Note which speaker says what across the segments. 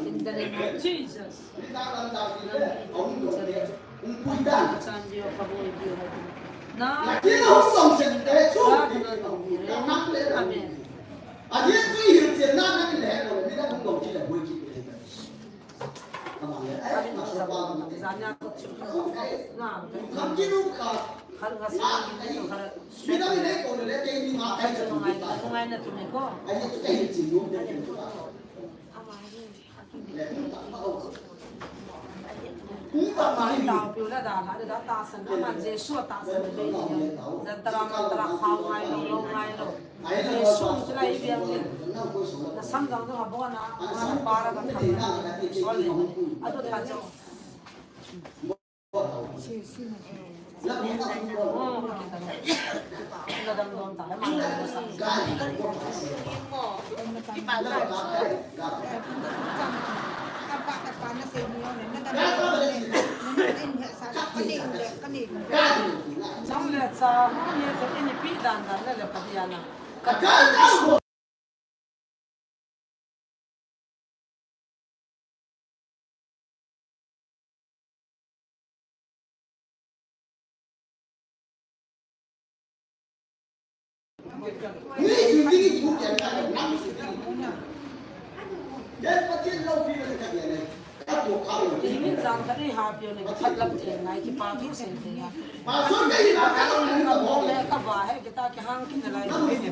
Speaker 1: In the name of Jesus. Sandio kaboy Dio. Na. Amen. Tao biểu là đã là đã ta sân mà Giêsu ta sân đây dân ta khao ngay lâu ngay lâu Giêsu chúng ta yêu nhau na sam dang to habo na para ka tham sol le ado tha cho Trong lệ sa như thế này bị đàn là patiana. Ini जानकारी हापियों ने मतलब थे ना कि पापी से थे ना मैं कब आए कि ताकि हम की लड़ाई हम भेज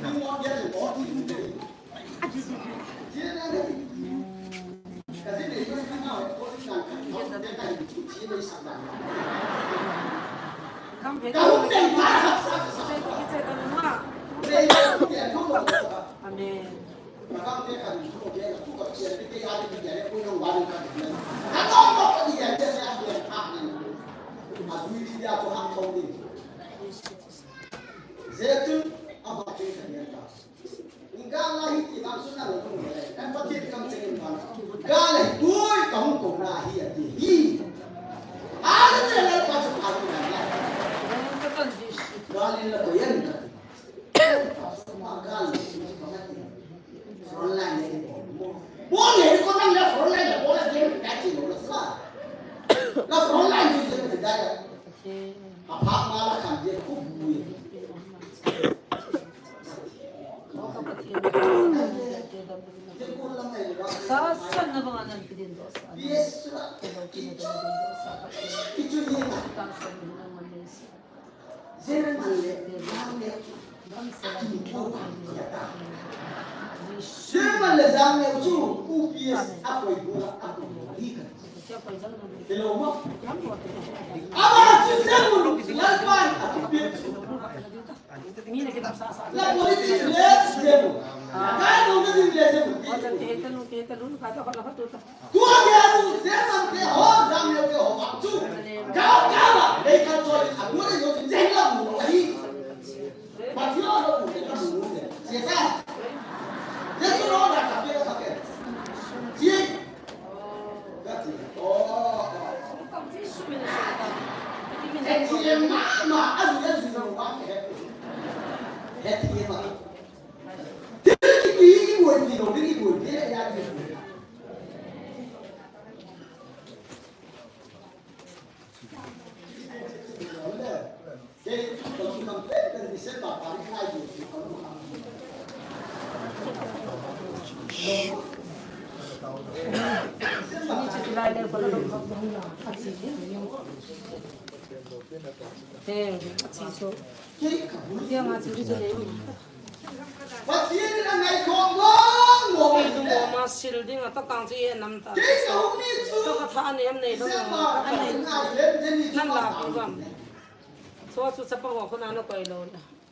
Speaker 1: Amen.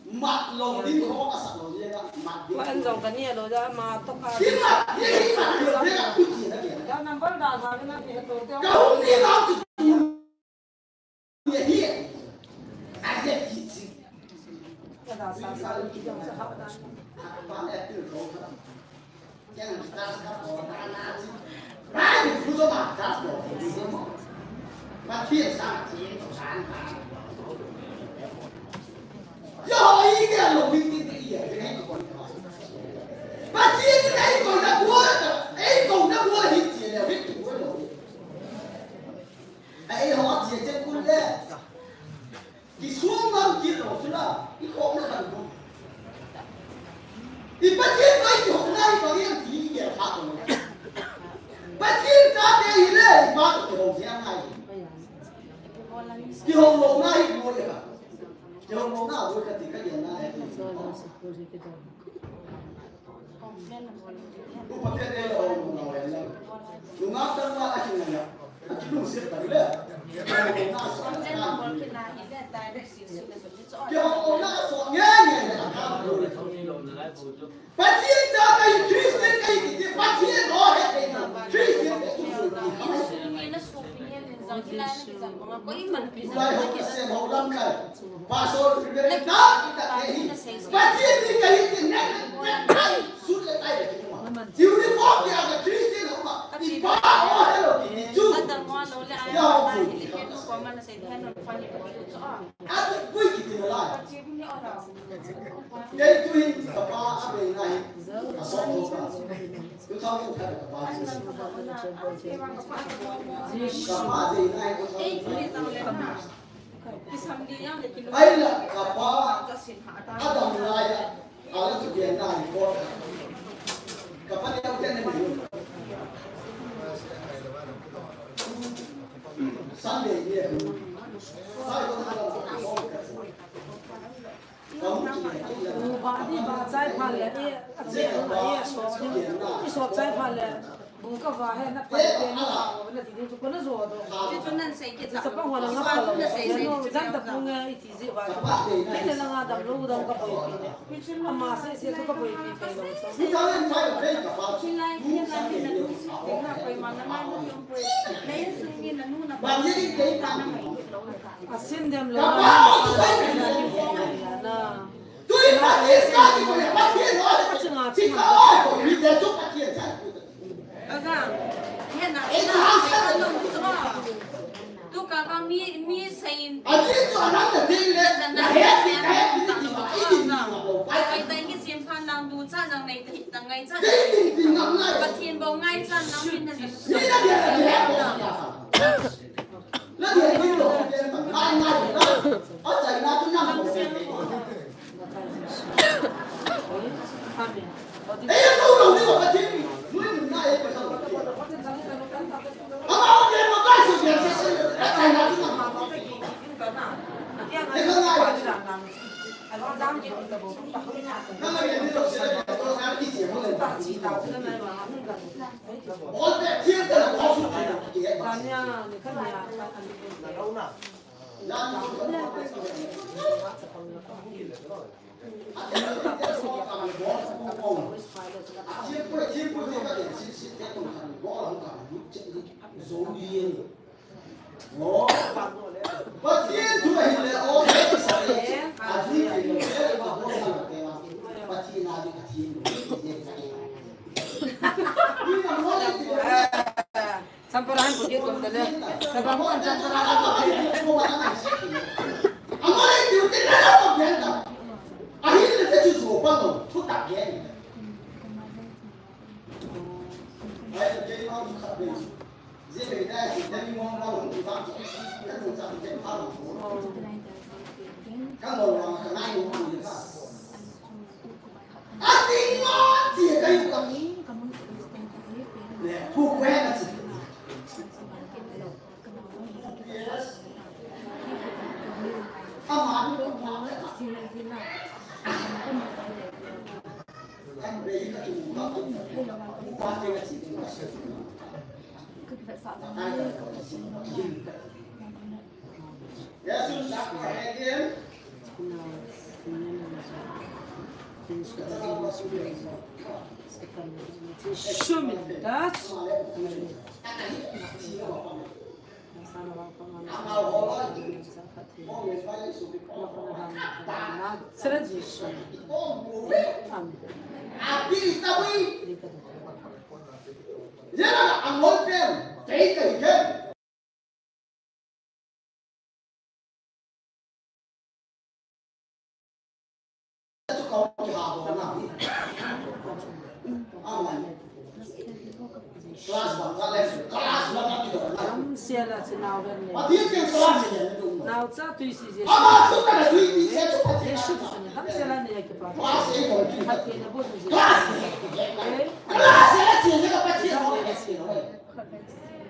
Speaker 1: Mặt lồng đi khó mà sạc lồng gì đó mà anh dòng cái này rồi ra mà tóc à cái mặt cái là cái gì đó kìa cái năm vẫn đào thà cái năm thì tổ tiêu câu gì đó thì hiện anh sẽ gì gì cái đào sao sao đi trong xã hội đó bạn đẹp từ đầu đó cái này ta sẽ có na na gì ra thì phụ cho bạn ta sẽ có gì đó mà thiệt sang thì nó sáng yo ý cái lồng đi cái gì cái này còn mà chỉ cái này còn đã mua ấy còn đã mua hết gì rồi bác cái hồ gì ăn này cái hồ lồng này mua được à cái hồ lồng nào mua cái gì cái điện này cũng có thể đây là hồ lồng nào vậy là lồng nào đang qua cái gì này chỉ lồng xếp tại đây cái hồ lồng nào sọt nghe nghe bắt chiên ra cái truy xếp cái gì bắt chiên đó hết truy xếp cái gì Lai ho se ho lam kai pasol figure ta kita ei pati ni kai ni ne sut le tai de ma uniform ke aga Christian ma ni ba ho hello ni chu ata mo no le ai na ni ke no ko man se the no fa ni ko so a kui ki ni la pati ni ora ye tu hi ka pa a be nai ka so ho ka tu thao ni ka pa ka pa de nai ko ai là apa Adam Raya ala tu dia nak ikut kapan dia ujian ni Sunday dia saya tu ada
Speaker 2: Badi ba chai phal le e ache e so chai phal le bu ka wa he na pa de na na ti ju ko na zo do ti chu nan sai ke sa pa wala nga pa na sai no jan ta pu nga i ti ji wa me le nga da lo da ka poi pi ne ama sai se to ka poi pi pe lo so
Speaker 1: ni ta len sai le ka pa
Speaker 2: chi lai ni na ni na du si te na poi ma na mai no yong poi le sung ni na nu na
Speaker 1: ba ni ke ta na
Speaker 2: asim dem lo na
Speaker 1: tu ba ni ka ti ko ba ti no ti ka ko ni de tu ba ti sai
Speaker 3: tu kaka mi sain
Speaker 1: ani cho nan de ti le na he ti ka he ti
Speaker 3: ai tai ki sim phan nang du cha nang nei ti tang ngai cha
Speaker 1: ti ngam lai
Speaker 3: ba thiên bo ngai cha nang min na
Speaker 1: ni na dia la dia ni lo ai ngai na ở chạy na tu nam ko ấy là câu đầu tiên của các chị nuôi mình ngay cái sao ông kia mà cái sự việc sẽ chạy nào chứ mà cái không ai nó là cái điều gì đó tôi nói đi chỉ một lần ổn định thiên tử là có sự thay đổi gì hết mà chiếc cái các điện sĩ sẽ tổng thành gõ là không cả dấu điên đó và thiên thu hình là ô thế sao đấy à duy thì nó sẽ là bao nhiêu cái và thiên nào thì cả thiên nhưng mà nó là
Speaker 2: Samparan ko dito ko dala. Sabang ko samparan ko.
Speaker 1: Ang mga hindi tinala ko benta. Ahin na sa chuchu pa no, tutak yan. Ay, jadi mau khabe. Zebe da si dami mo mo ko ba ko ka ko sa ke pa ro. Ka mo wa ka nai mo ni ka. Ati mo ti kai ko ni. Ne, ku kwe na si. Ama ko ma em về cái chuyện đó qua cái là chỉ là sự Yesus nak bahagian
Speaker 2: Shumidat tradition.
Speaker 1: Abi tawi. Yana ang hotel, kay kay. Ito ko kihapon na. Kelas bang ito.
Speaker 2: Siya si Naugan ne.
Speaker 1: Pati yung kelas niya.
Speaker 2: Nauca tu si je.
Speaker 1: Ama tu kana tu ni se tu pati.
Speaker 2: Yesu tu ne. Ham siya ne ya ke pa.
Speaker 1: Kelas ito.
Speaker 2: Hati na bo je.
Speaker 1: Kelas ito ka pati.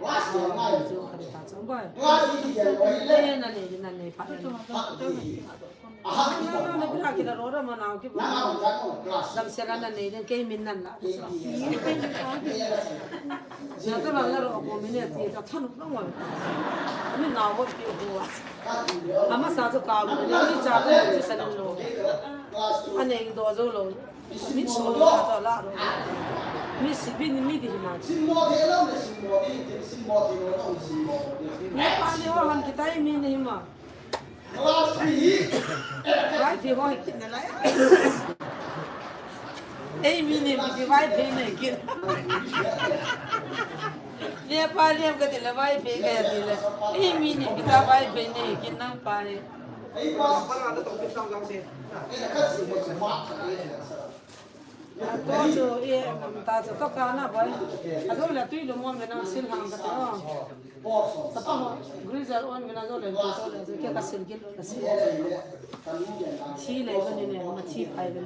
Speaker 1: Kelas ito ngai.
Speaker 2: นั่นพัดนั่นเป็นอะไรกันรอดมาหนาวกี่บ้านดำเสร็จแล้วนั่นเนี่ยแกมินนั่นละเนี่ยตัวเราเนี่ยเราบอกมินเนี่ยที่จะทำน้องวันมินหนาวหมดที่หัวอามาสาวจะกาวเนี่ยนี่จ่าเนี่ยจะสนุกเลยอันนี้ตัวจะเลยมิชโลจะละเลยมิสิบินมิดีมาเนี่ยปานนี้ว่าหันkita ini nih mah vaiที่ว่ากินอะไรมินี่มีvaiที่ไหนกินเนี่ยปานนี้ก็ที่ละvaiที่กันที่ละมินี่kita vaiที่ไหนกินน้ำปานตัวจูตาจะต้องการนะบ่อยอะดูเลยตุยลมมันนะสิลหางกันสปองกรีซร์วันมันนะดูเลยตัวเลยจะแค่กัสิลกินกัสิลชีเลยก็เนี่ยมันชีไปเลย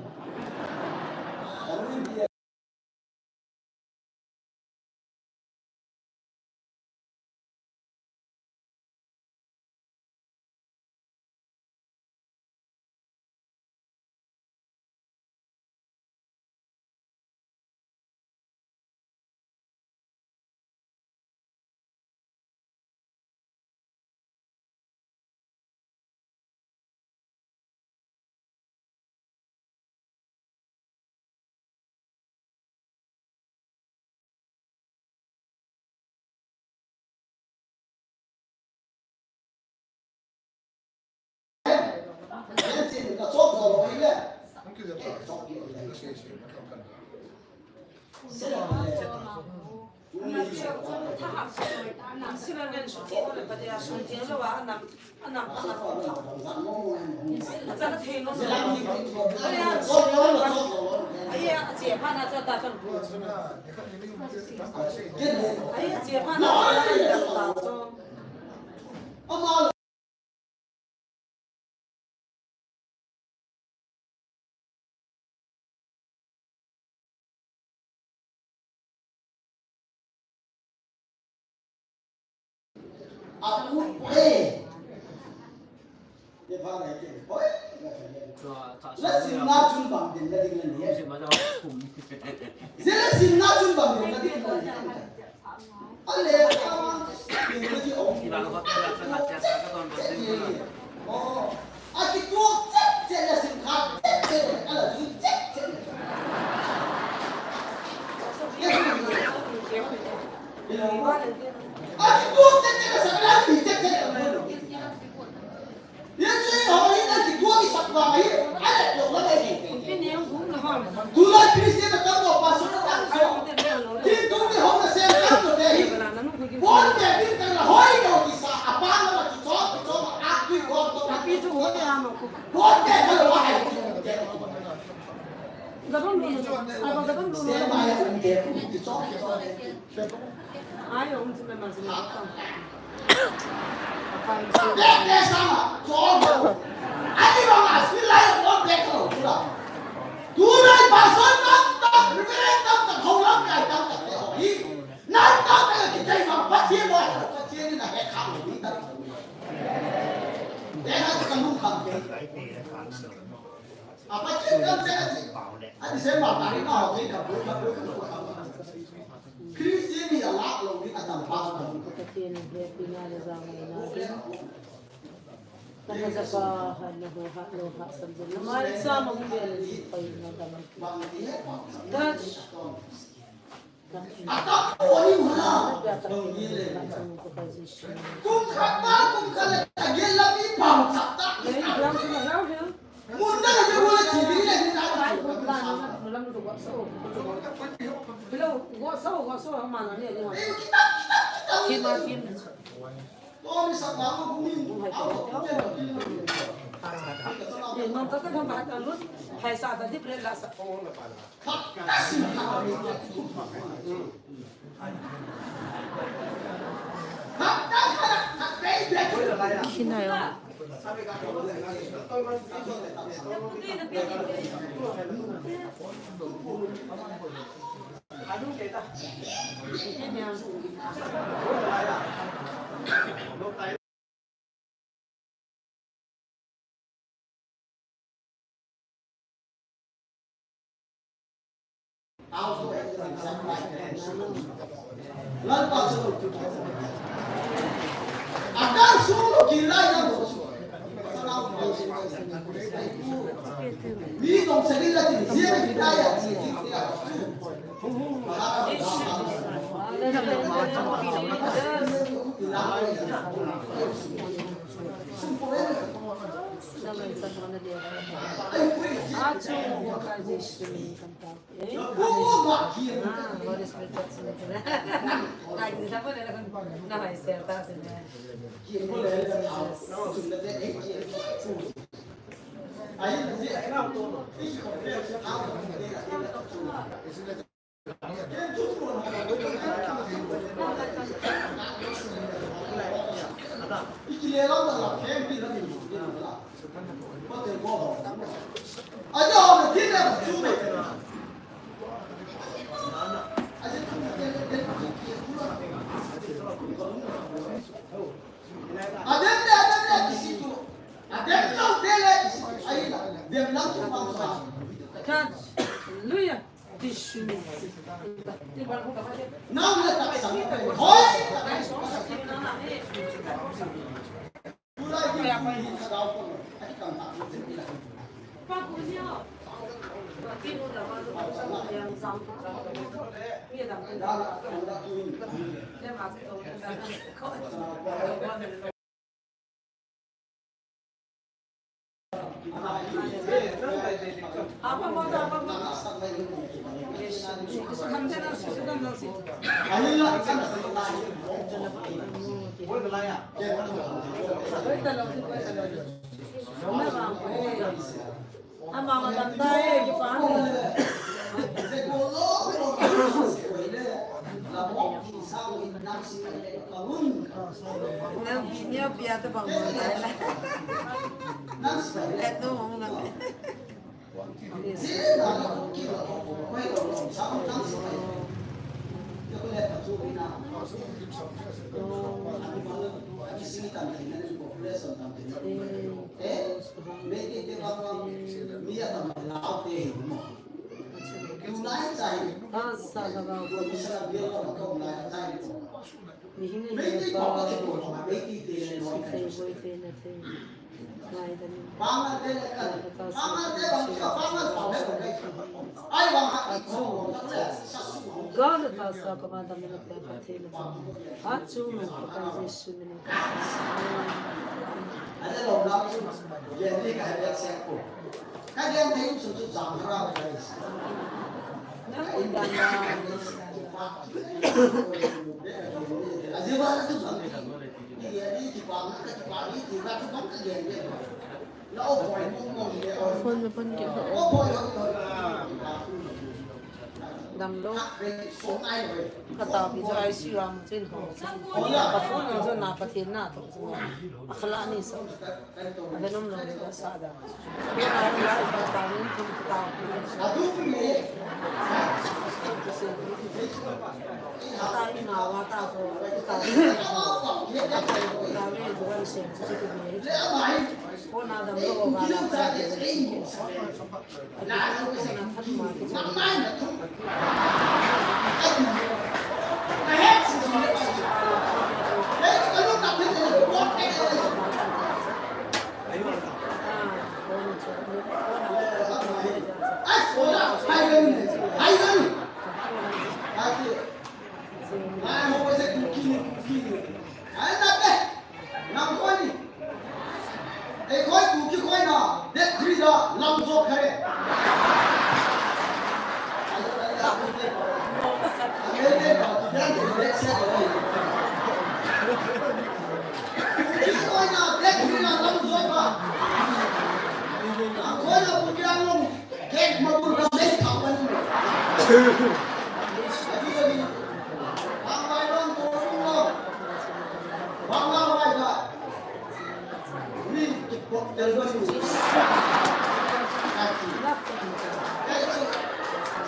Speaker 2: Silakan syuting oleh pada syuting lo wah anak jangan helo ayah siapa nak cerita kan ayah siapa nak cerita
Speaker 1: aku boleh dia faham ke boleh lah sinna chun bang den la ding ni zela sinna chun bang den la ding ale awang ni di ong ni bang ko la sangat jasa ka ton bosin oh aki ko cek la sin kha ala du cek Aku bukan cakap sebelah ni, cakap mana? Dia cakap orang ini nanti dua ni satu lagi, ada dua lagi. Dua Kristian tak tahu pasal tak tahu. Dia tu ni orang saya tahu deh. Boleh dia kalau hoi kau kisah apa nama kita aku kau tu. Tapi itu boleh amaku. Boleh kalau wahai. Gabung dulu. Apa gabung dulu? Saya bayar dia kita. Ayo, untuk memang sendiri. Apa sama, coba. Ani bang asli lain orang belakang, sudah. Dua pasal tak, referendum tak, haulang tak, ini. Nanti kita yang pasti boleh, pasti ini nak kamu ni tak. Jangan kamu kamu. Apa cakap saya? Ani saya makan ini nak kita boleh. Kristian ni Allah loh kita tanpa apa.
Speaker 2: Ketiin dia punya zaman ini. Karena siapa lo hak sendiri. Mari sama kita paling nama. Dan
Speaker 1: atau orang mana? Kum kalau lagi lebih bangsa tak. Muda je boleh ciri lagi nak.
Speaker 2: Belum tu gua so. Belum gua so mana ni ni.
Speaker 1: Kita. Oh ni sama aku ni.
Speaker 2: Dia nanti kita bahas alus. Hai saat tadi beri lasa. Kina ya. Hallelujah. Tissue. God has a command of the Đầm đô cả tàu bị dry siêu am trên hồ cả phố nó cho nạp tiền nạp thôi akala ni sao ada nom lo ni sada dia ada lah kalau tahu ni pun tahu tahu ni nawa tahu tahu ni juga sen seperti ni pun ada lo bawa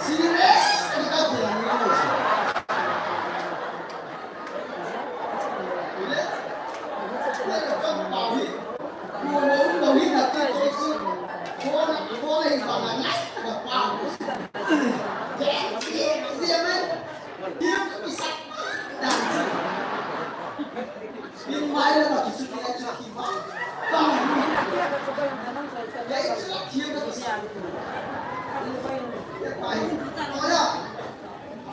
Speaker 1: Serius, Ini mai lah kita sudah kita kibat. Kau
Speaker 2: Dia ada coba yang memang saya
Speaker 1: ya itu lah dia dah
Speaker 2: Iya. Ini baik.
Speaker 1: mai. Ada.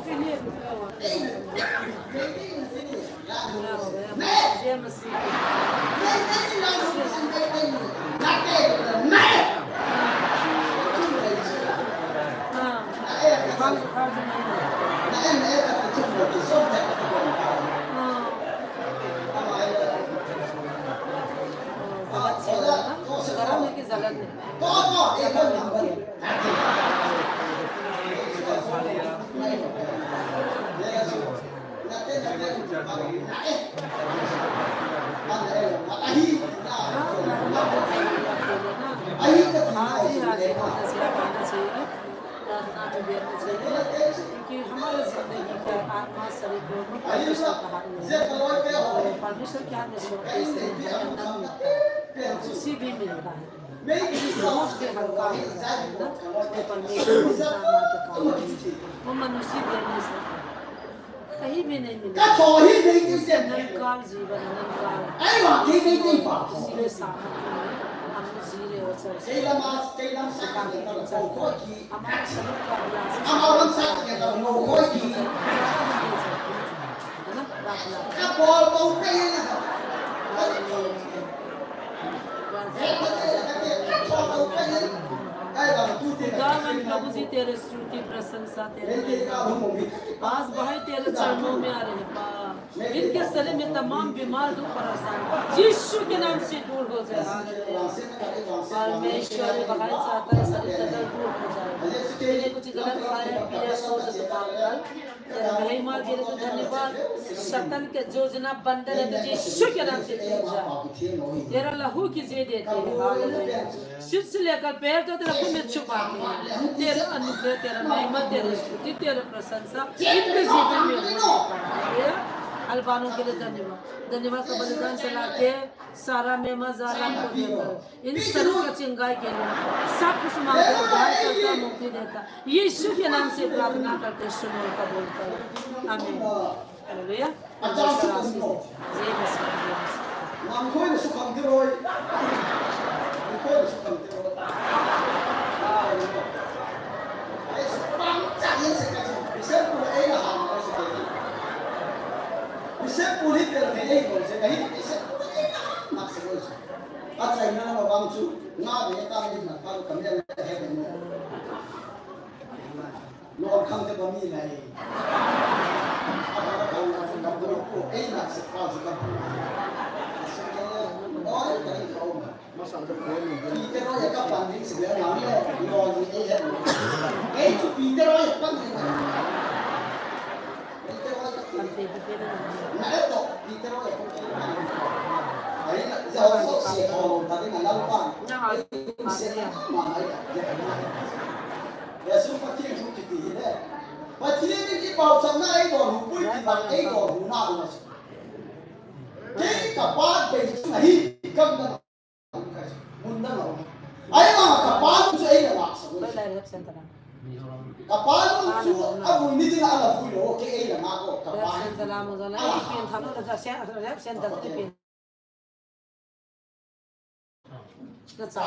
Speaker 2: Sini ya, semua.
Speaker 1: Ini sini. Lah.
Speaker 2: Dia mesti.
Speaker 1: Ini lah sini. Nake. Nake.
Speaker 2: Bang, bang sini.
Speaker 1: Nake kita cuma disok tak kita.
Speaker 2: Sekarang lagi jalan nih.
Speaker 1: Kau itu nampak.
Speaker 2: हमारे जिंदगी का आत्मा शरीर दोनों परमेश्वर के हाथ में खुशी भी मिलता है रोज के हल्का हो जाता है ना परमेश्वर वो मनुष्य दे नहीं सकता कहीं भी नहीं मिलता नंदकाल जीवन नंदकाल इसलिए सामने हम जी रहे हो सर हमारा शरीर का अभ्यास है ना खुदावन प्रभु जी तेरे स्तुति प्रशंसा तेरे पास भाई तेरे चरणों में आ रहे हैं इनके शरीर में तमाम बीमार दुख परेशान यीशु के नाम से दूर हो जाए परमेश्वर भाई चाहता है शरीर का दर्द दूर हो जाए तेरे कुछ गलत खाया पिया सोच तेरा महिमा के लिए धन्यवाद शैतान के योजना बंधन है यीशु के नाम से टूट जाए तेरा लहू की जय देते हैं हालेलुया सिर से लेकर पैर तक तेरा खून में छुपाते हैं तेरा अनुग्रह तेरा महिमा तेरी स्तुति तेरा प्रशंसा इनके जीवन में हो अल्बानों के लिए धन्यवाद धन्यवाद का बलिदान चला के सारा मेमा ज़ाला को देकर इन सरों का चिंगाई के लिए सब कुछ मांगकर उद्धार करता मुक्ति देता यीशु के नाम से प्रार्थना करते सुनो और कबूल करो आमीन हालेलुया जय मसीह
Speaker 1: Nam khôi là sụp hầm tiêu rồi. Khôi là sụp hầm tiêu rồi. Đấy, bắn chạy lên sẽ cái gì? Vì sếp của ấy là hầm nó sẽ cái gì? Vì sếp của hít là phải ấy rồi sẽ cái hít. Vì sếp của ấy là mặc sẽ rồi. Bắt chạy nó mà băng chú. Nga về ta mình là ta cầm lên là hết rồi. Nó không thể có mi này. Apa kau nak nak berikut? Nak sekolah sekolah. Nói cái câu mà nó sao được quên mình cái nói là các bạn đi xử lý lắm đấy ngồi gì ấy là cái chút vì cái nói là bắt gì mà cái nói là nãy tổ vì cái nói là không cái đấy là giờ số xịt hồ ta cái ngày lâu quan sẽ mà ấy là số phát triển số chỉ đấy và chỉ cái bảo sẵn này còn hụt bụi thì bằng cái còn hụt nào mà cái cả ba bên này cầm đó muốn đó là ấy mà cả ba cũng sẽ là lạc sao cả ba cũng à vui như thế nào là vui rồi cái ấy là mà có cả ba
Speaker 2: sen là một cái phiền thằng nó là sen là cái phiền nó chả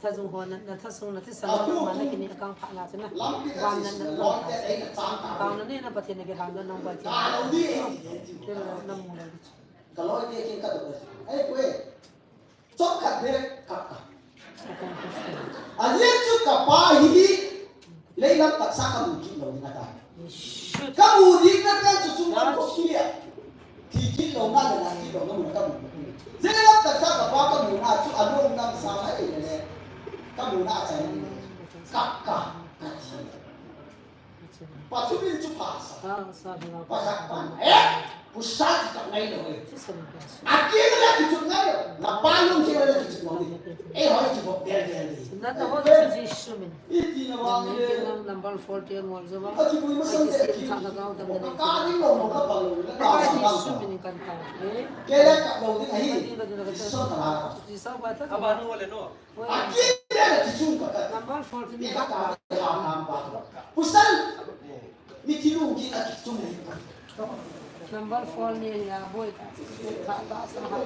Speaker 2: ถ้าสมควรนะถ้าสมนะที่สำคัญมันนี่กินกางผักละใช่ไหมวันนั้นกางนั้นนี่นะประเทศนี้ก็ทำแล้วน้องไปที่เดี๋ยวน้ำมัน
Speaker 1: ก็ร้อยเดียวกินก็ตัวไอ้เว้ยชอบขัดเนี่ยขัดอันนี้ชุดกับป้าฮีเลยรับตักซักกับมุกินเราเนี่ยนะกับมุกินนั่นก็จะชุ่มน้ำก็เชี่ยที่กินเรานั่นแหละที่เราต้องมันกับมุเจ้ารับตักซักกับป้ากับมุน่าชุดอารมณ์นั่งสาวให้เนี่ยกับมุน่าใจนี่กับกัที่ปัจจุบันชุดภาษาภาษาปันpusat tak naik dah. Akhirnya lagi cuci naik. Lapan lom sih ada cuci naik. Hari cuci biar ni.
Speaker 2: Nanti awak cuci sumin.
Speaker 1: Ini nama dia.
Speaker 2: Number 14 mau jawab.
Speaker 1: Aku pun masih tak kau. Kali lo mau apa lo?
Speaker 2: Cuci sumin kan kau.
Speaker 1: Kira kat lo ni ahi. Cuci tak.
Speaker 2: Cuci sah baca.
Speaker 4: Abang nu boleh no.
Speaker 1: Akhirnya ada cuci kat.
Speaker 2: Number 14
Speaker 1: ni kat. Pusat. Ni tilu kita cuci.
Speaker 2: number 4 ni ya boy ta ta sa ha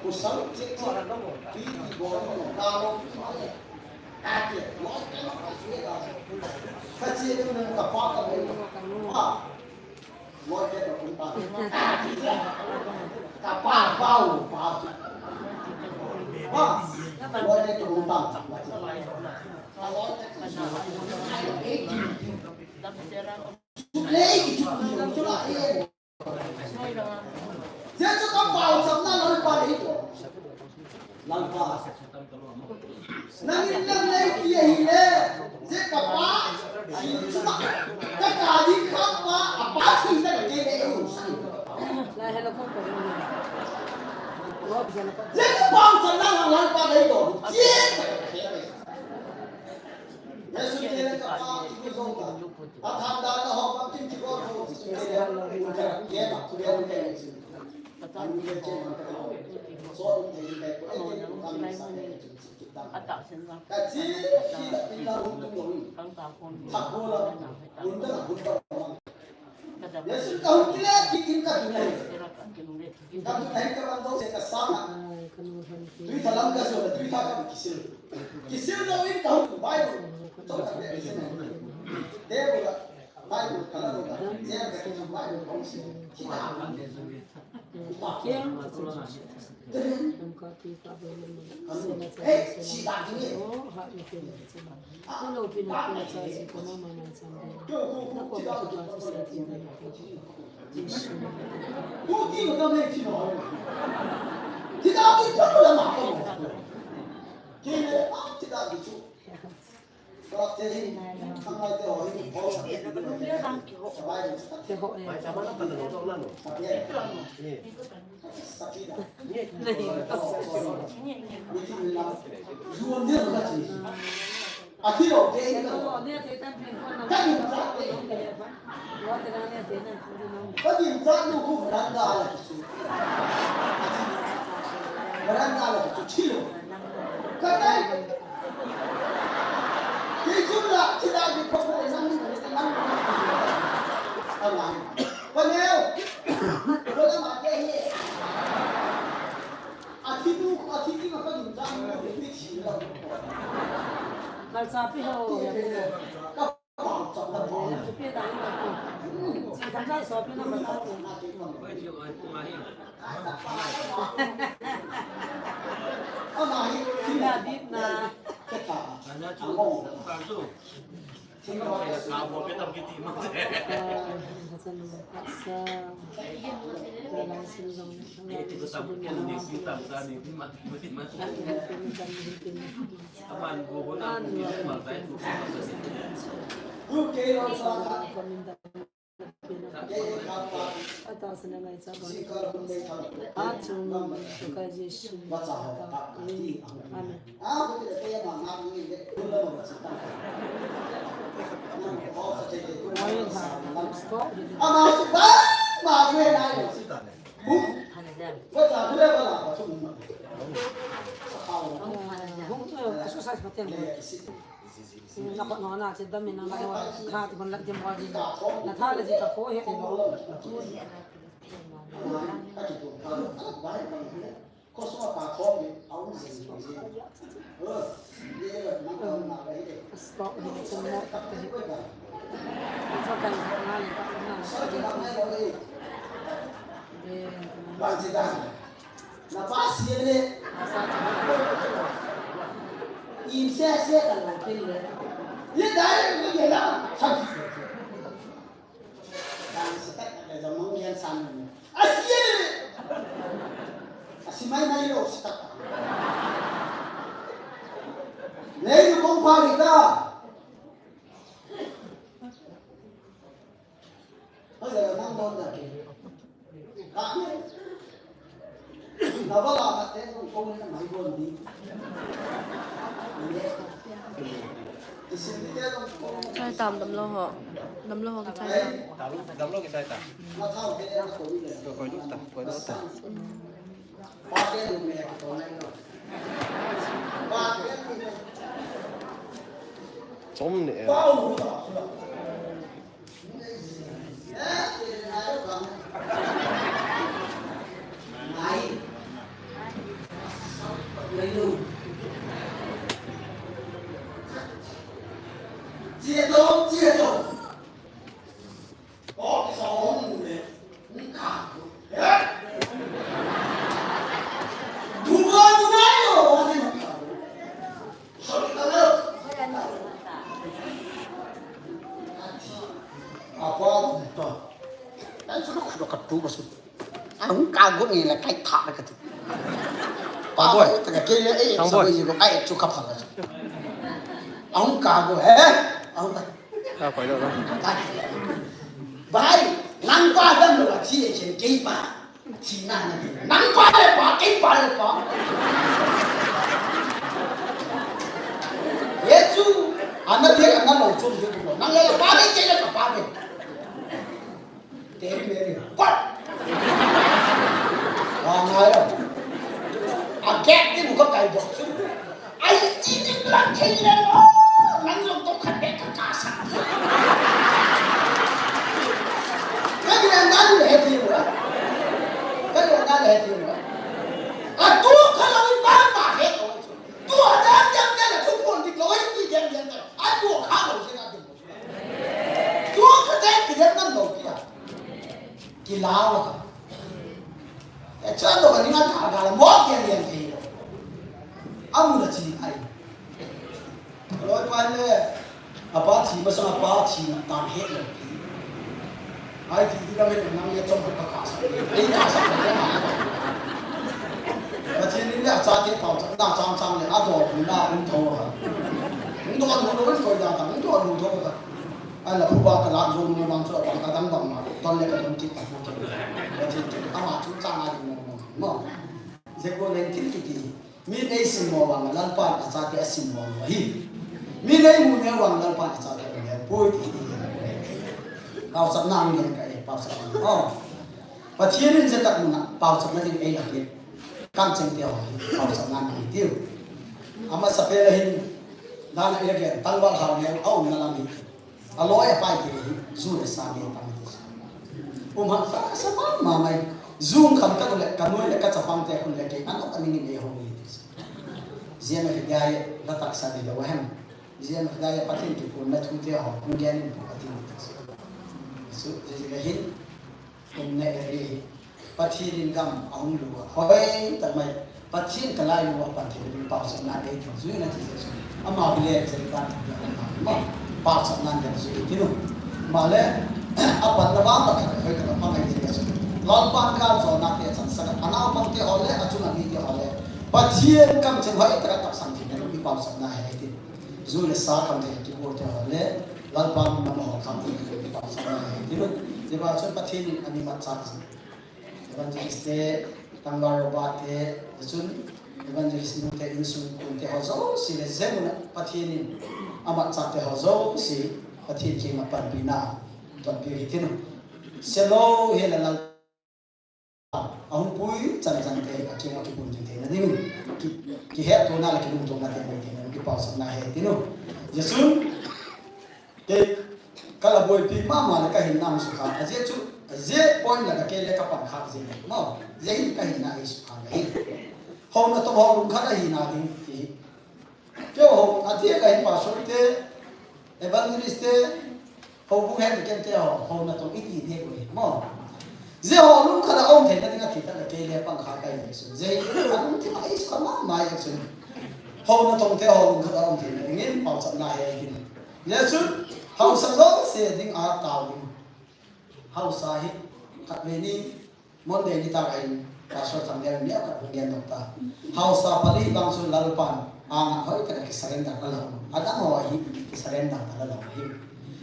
Speaker 1: kusang cik orang kamu di bawah kalau ada los kecil itu dengan kapal kamu ah los itu kumpul kapal bau bau ah los itu kumpul Dia suka bau sama lampa itu. Lampa. Nangin lang lagi dia hile. Dia kapal. Cuma kekali kapal apa sih nak dia itu?
Speaker 2: lah hello ko ko wo bisa na
Speaker 1: Dia bau sama lampa itu. Dia. Yesus dia kapal itu zonga. Athanda na ho pam tim ko ho. Dia nak dia dia. Tadi dia cakap so ini dia kami
Speaker 4: Atak senang.
Speaker 1: kecil kita untuk kami
Speaker 4: Kang takon.
Speaker 1: takbola bunda bunda Yesus kau tidak bikin katunya
Speaker 4: Sirakan kinulit.
Speaker 1: kami naik ke bandung saya kesana tuh dalam gasol tuh tak kisir lo ini kau bayu coba dia bola bayu kalau bola dia berarti bayu kau sih kita
Speaker 2: kian oh ha ni ke no pina ko cha si ko no mana sambe na ko ba ko ba sa ti na
Speaker 1: 不地都没去过，其他的全部人马都没。今天啊，其他的就，我这是刚才在我一跑上，上班的，
Speaker 2: ke ho e
Speaker 1: sakit dah.
Speaker 2: nahi
Speaker 1: Zuan dia tak sih. Akhirnya dia ini
Speaker 2: oh dia te tan pin ko na
Speaker 1: kan
Speaker 2: wa te na ne te na ko na
Speaker 1: bagi tak lu beranda lah itu. Beranda lah itu cilo. Kerana dia jumlah tidak di pokok enam. Allah. Panel. Kalau makan ni. Atidu apa ni? Jangan lebih cilo.
Speaker 2: kal sa pi ho ya
Speaker 1: Kau bang tak bang.
Speaker 2: ko pe da ni ko si sa ka so pi na ba ta ko
Speaker 1: Oh nahi.
Speaker 2: ya dip na
Speaker 1: Kita.
Speaker 2: hasan paksa dalam silong
Speaker 1: Bukan orang salah.
Speaker 2: atas nama Isa
Speaker 1: Sikar benda kalau.
Speaker 2: atum suka Yesu amin
Speaker 1: Aku tidak payah mengaku ini. Belum bercita. Oh saja.
Speaker 2: ayo ha stop
Speaker 1: Amal sebab mahu naik. Baca boleh bala. Cuma.
Speaker 2: susah seperti ini nak nak nak sedang minang nak khat kon lak jam wajib na thale ji ta ko he no
Speaker 1: Kau semua tak kau ni, awak sih. Dia nak nak lagi.
Speaker 2: stop ni semua tak ke so kan na ni tak na
Speaker 1: Saya nak lagi.
Speaker 2: de
Speaker 1: Baca. Lepas ini, insya kalau pilih, dia dah ni lah, sakit. Dan sekarang ada zaman yang sama. Asyik ni, asyik main lo sekarang. Lain kompar kita. Ada orang dah ke. Kami Navala mate kung na may gondi.
Speaker 5: Trai tầm đầm lô họ cái trai
Speaker 6: Đâm lô cái tay ta.
Speaker 1: Nó thao cái nó có đi
Speaker 6: Rồi coi nút ta, coi nút ta.
Speaker 1: ba cái đường mẹ của này rồi. Ba cái gì này.
Speaker 6: Trống nè.
Speaker 1: Bao đủ rồi. Đấy, thì là nó còn apa tu? Dan sudah ketu masuk. Ang kagut ni lah kai thak lah ketu. Boy, tengah kira sampai juga kai cukup hal. Ang kagut ang
Speaker 6: Ra khỏi đâu đâu.
Speaker 1: Bài nắng qua đâm rồi chỉ trên cây bà chỉ là nắng qua là bỏ cây bà là bỏ. Yesu, anak dia kan mau curi juga. Nang lele ba ni cila ka ba ni. Tem ni. Pat. Ngai đâu. Agak ni bukan kai dok. Ai chỉ ni lang kai lên. Nang long tok khat bek ka kasa. Cái này ngang là hết tiền rồi. Cái này ngang là hết tiền rồi. Tua kalau ni ba ma hết rồi. Tua jam cái là thu phồn thì lối đi jam rồi. Tua khá rồi sẽ làm được. Tua cái đấy nó nổi kia. Kỳ lao rồi. Cái chuyện đó là những thằng là mót tiền liền thì. Ông là gì ai? Lối quan này, apa chỉ mà sao apa chỉ là tạm hết rồi. Ai thì đi ra bên năng nghiệp trong các cả sản, đi cả sản phẩm mà. Và trên những cái giá trị bảo đảm đa trang này, áp dụng cũng là ủng hộ hả? Ủng hộ nó vẫn còn đang tăng, ủng hộ ủng hộ cả. Ai là phụ ba cái làm dùng mang cho bằng cái đăng bằng mà, toàn là cái đồng tiền tăng một trăm. Và trên cái các bạn chúng ta ai cũng mà, giờ cô lên thiên cái gì? Mình ấy xin mua bằng lần pan giá trị xin mua vậy. Mình ấy mua nhiều bằng lần pan giá trị này, bôi thì bao sắp năm liền cái bao sắp năm, và thiên nhiên sẽ tận dụng bao sắp năm thì ấy là cái cam chanh tiêu bao sắp năm thì tiêu, ama sắp về là hình, đó là cái tăng bao hào này ông là làm gì, aloe phải thì du lịch sang đi tăng thì, hàng phá sắp mà mày zoom không các loại cái nuôi lại các sản phẩm thế không lại cái ăn ốc ăn những cái hồng gì, riêng là cái gai là tác sản thì đâu hem, riêng là cái gai phát triển cái phun là thu tiêu họ cũng nghe nên phát triển so jadi hin umne eri pathirin gam aung lu hoi tamai pathin kalai lu pathirin pa sana dei zui na ti so ama bile serikan ma pa sana de zui tinu male apan na ba ta hoi ka pa mai ti so lon pan ka so na te san sa ana pang te ole achuna ni te ole pathin kam chen hoi ta ta sang ti na bi pa sana hai ti zui le sa kam te ti bo te ole lon pan na mo kam ti di ba so pathin ani mat sa evangelist te tanggar ba te chun evangelist nu te insu kun te hozo si le zemuna pathin amat sa te hozo si pathin ki ma par bina to pi hitinu selo he la la ahun pui chan chan te ki ma ki bun te na ni ki he to na la ki bun to na te mai te na ki pa sa na he tinu yesun te kalau boy pi mama la kahin nam su kha aje chu aje point la ke le ka pan kha je ma je hin kahin na is kha ga hi ho na to ho lum kha hi na ding ti ke ho atie ka hin pa so te evangelist te ho bu hen ke te ho na to iti de ko ma je ho lum kha la om the na ding a thita la ke le pan kha ka hi su je an ti ma is ka ma ya su ho na to te ho lum kha la om the na ding pa sa na he hin yesu hậu sa zo se ding a taw ding hậu sa hi khat ve ni mon de ni ta kai ka so tham der ni ka ngen dok ta hậu sa pali bang su lal pan ang hoi ka ki surrender ka la ada mo hi ki surrender ka la hi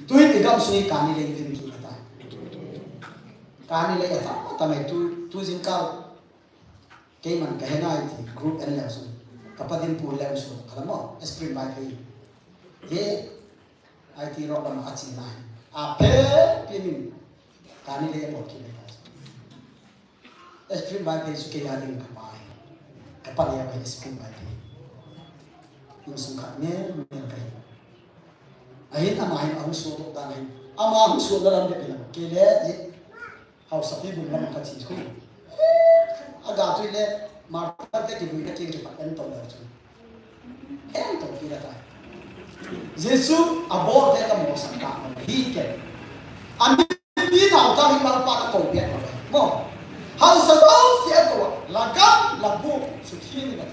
Speaker 1: tu hi gam su ka ni le din ki ta ka ni le ta ta mai tu jin ka ke man ka hena ti group en la su ka padin pu le su kala mo esprit mai ye IT rock dan aci lain. Apa pinin kani le bot ki le. Esprit by pe suke ya ding kapai. Kapal ya by esprit by pe. Yung sungkat ne kai. Ahin amahin ang so dan ahin. Ama ang so dalam de bilang. Kele je hau sapi bum lam ka chi ko. Aga tu le marta te ki buina ki pa en to da chu. En to ki da ta. Yesu abot te ka mo sang ka hi ke ani ni na ta hi mal pa ka ko pe mo hau sa do si ko la gam la bu su thi ni na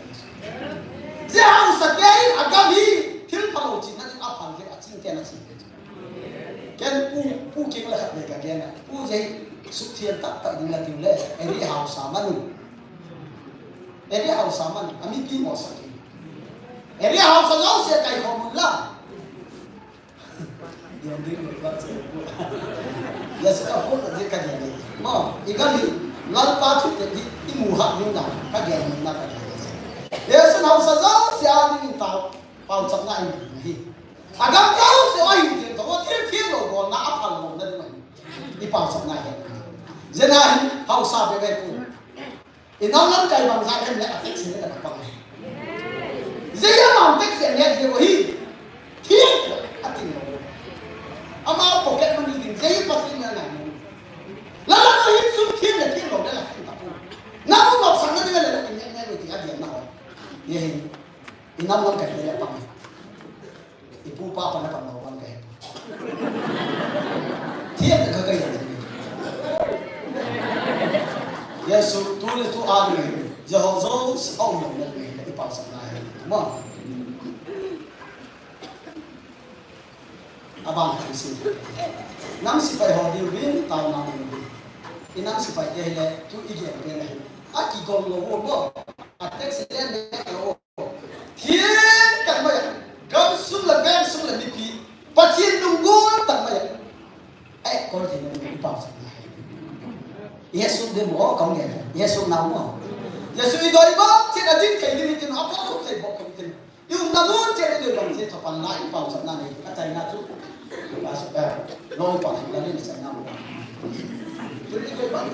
Speaker 1: je hau sa ke agam hi thil pa lo chi na a phan ke a ching ke na chi ken pu king la khat le ka gen pu jai su thian tak tak ding la ting le eri hau saman eri hau saman ami ki mo sa ki eri hau sa lo se kai ko mun la yang ding le ba se pu ya sa ka pu la je ka gen ma igali ngal pa thu te di mu ha ni na ka gen na ka Yesu hau sa lo se a ding tao pau chap na ni agam kau se ai ni to thiên thiên lo go na apal mo na ni đi bảo sập này dân ai hậu sa về về cụ thì nó lắm cây bằng ra em lại tích xí là bằng này dễ làm tích xí nhẹ gì vậy thiên à tình ông mau bộ kết mình đi tìm dễ bắt đi này là nó hiến xuống thiên là thiên rồi đấy là thiên tập nó không ngọc sáng nó là nhẹ nhẹ rồi thì ăn điểm nào vậy thì năm năm cây này là bằng này thì pu pa bằng nó bằng nào bằng cây thiên là cái này Yesu tu le tu adi Jehovah ông nhận được người để bảo sẵn này đúng không? Abang thì xin năm sĩ phải họ điều biến tàu nào điều biến thì năm sĩ phải đây là tu ý kiến cái này à chỉ còn lỗ hổng đó à tết sẽ lên đấy lỗ thiên cảnh mày gấm xuống là ven xuống là đi kỹ và thiên đùng gôn tận mày ấy con thì nó bị bảo sẵn Yesus dia mau kau ni, Yesus nak mau. Yesus itu ibarat cina din kau ini cina apa tu saya bawa kau ini. Iu namun cina itu bang saya topan lain pau sana ni, acai nak tu, masuk loi pau lagi ni saya nak. Jadi itu bang.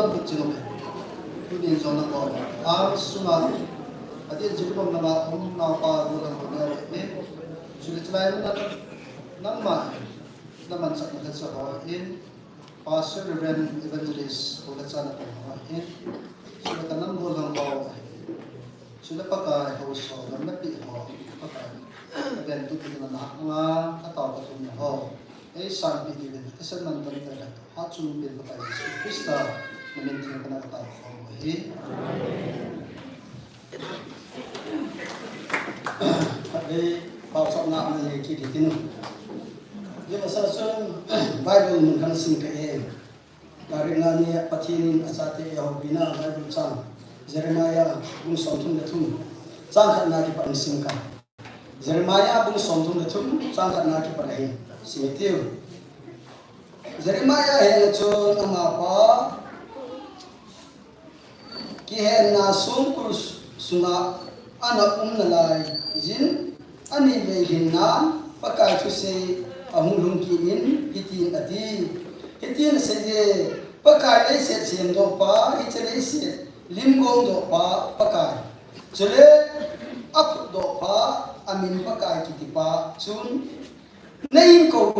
Speaker 7: don ku chino tu din zo na ko a suma adi jibu bang nama om na pa do na ko ne sule chlai na namma naman sak na sa ko in pastor reverend evangelist ko na sana ko in sule tanam go lang ko sule pa ka host ko na pi ho pa ka then tu tin na nga ataw ka tu ho ai san pi din kasan man tan ta ha chu bin pa ka Krista na min tin ka na ta ho hi Ade bao sọ nạm này kỳ thị tin nhưng mà sao sơn Bible mình khăn sinh cái em là riêng là nia pathin asate Yehova Bible sang Jeremiah bung som thum de thum sang khat na ki pan sim ka Jeremiah bung som thum de thum sang khat na ki pan hi simetiu Jeremiah he cho ama pa ki he na sum kur sunga ana na lai jin ani le hinna pakai thu se ahung ki in hitin ati hitin se je pakai le se chen do pa hi che le se lim gong do pa pakai chele ap do pa amin pakai ki ti pa chun nei ko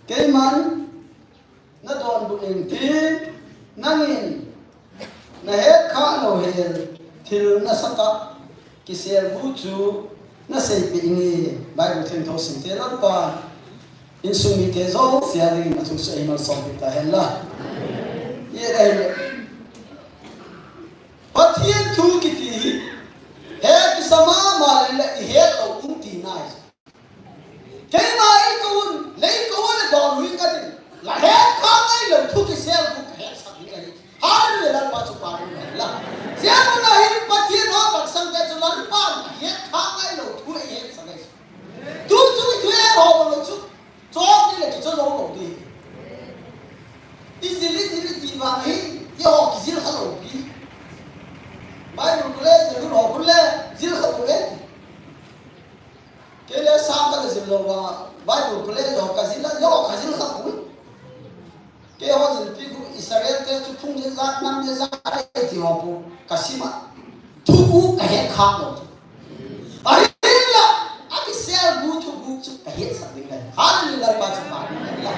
Speaker 7: ke man na don bu eng ti nangin na he kha lo he thil na sata kisel bu chu na sei pe ingi Bible thing to sin te lan pa in sumi te zo sia ri ma chu sei mal som ta hella ye dai pathian thu ki ti he ki sama ma le he to ti nai ke mai kun le ko le do wi ka ti la he kha ngai lo thu ki sel bu he sa ni ai ha le lan pa chu pa ni la sia mo na hi pathian ho pak sang ke chu lan pa he kha ngai lo thu he sa ngai tu chu tu he ho lo chu cho ni le ki cho lo lo di izili ti wa hi ye ho ki zil kha lo bi Bible kule zil lo kule zil kha lo ke le sam ka zil lo wa Bible kule yo ka zil kha ku ke ho zil pi ku Israel te chu thung je zat nam je zat ti ho pu kasima thu ku ka he kha lo ai la a ki sel bu thu bu chu ka he sa ding la ha ni la pa chu pa la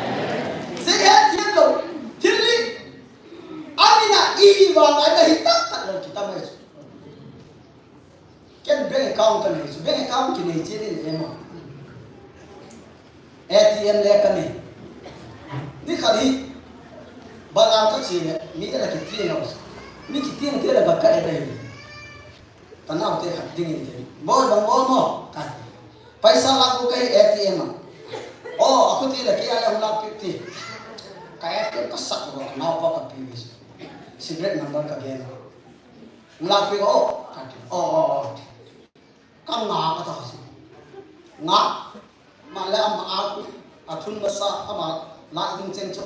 Speaker 7: se he ti lo tilli amina I wa ga na hi tak tak lo kita mai ken bank account ka ni bank account ki ni je ni emo ATM le ka ni ni khali balang ka chi mi la ki ti na mi ki ti na la ba ka dai tanau te khat ding ni boy bang bo mo ka paisa la ko kai ATM aku ti la ki ala la pi ti ka ATM ka sak ro na pa ka pi secret number ka gen la pi kam na ka ta nga ma la ma aku athun basa ama la ding chen chu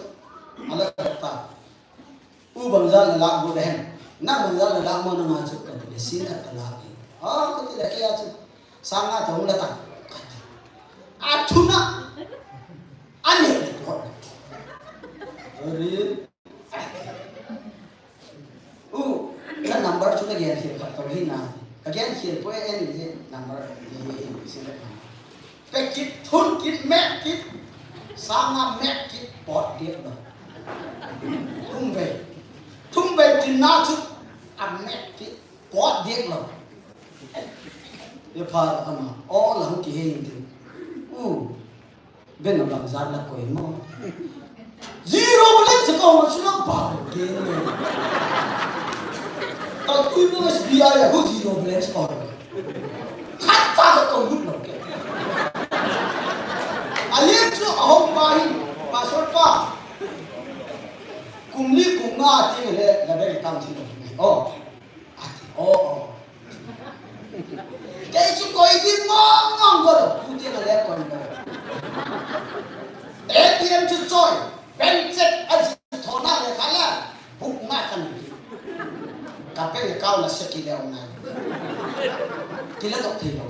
Speaker 7: ala ta u bang za la bu den na bang za la mo na ma chu ka le sin ka la ko ti la ki ya chu sanga thong la ta athuna ane ko ri na number chu na gen hi ka to hi na again here po any number hi pe kit thun kit me kit sama me kit pot dia ba thum ve tin na chu am me kit pot dia lo ye pa ama all hang ki hin tin ben na za la ko mo zero balance ko mo chu na pa ke tao tôi nó SBI là có gì rồi balance còn khát ta có cầu hút đâu kìa aliet cho ông bà sốt pa cùng đi cùng nga thì là đây là tam thì cái chú coi đi ngon rồi chú tiên là lẽ còn đâu ATM chú chơi bank check anh thò na để khá là bục nga cần cà phê cao là sẽ kỳ lệ ông này kỳ lệ độc thì đâu